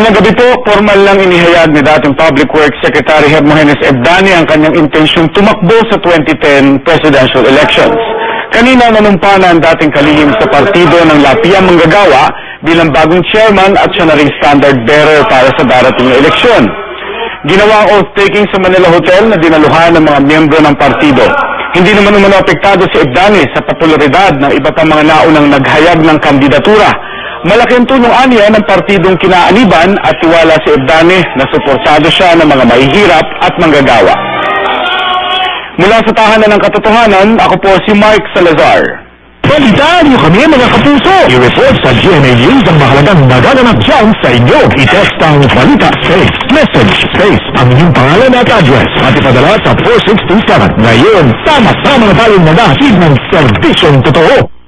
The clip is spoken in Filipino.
Magandang gabi po. Formal lang inihayag ni dating Public Works Secretary Hermogenes Ebdani ang kanyang intensyong tumakbo sa 2010 presidential elections. Kanina nanumpa na ang dating kalihim sa partido ng Lapia Manggagawa bilang bagong chairman at siya na ring standard bearer para sa darating na eleksyon. Ginawa ang oath-taking sa Manila Hotel na dinaluhan ng mga miyembro ng partido. Hindi naman apektado si Ebdani sa popularidad ng iba pang mga naunang naghayag ng kandidatura. Malaking tulong aniya ng partidong kinaaniban at tiwala si Ebdani na suportado siya ng mga mahihirap at manggagawa. Mula sa tahanan ng katotohanan, ako po si Mike Salazar. Balitaan niyo kami mga kapuso! I-report sa GMA News ang mahalagang nagaganap dyan sa inyo. I-text ang balita space, message space, ang inyong pangalan at address at ipadala sa 4627. Ngayon, sama-sama na tayong nag-achieve ng serbisyong totoo.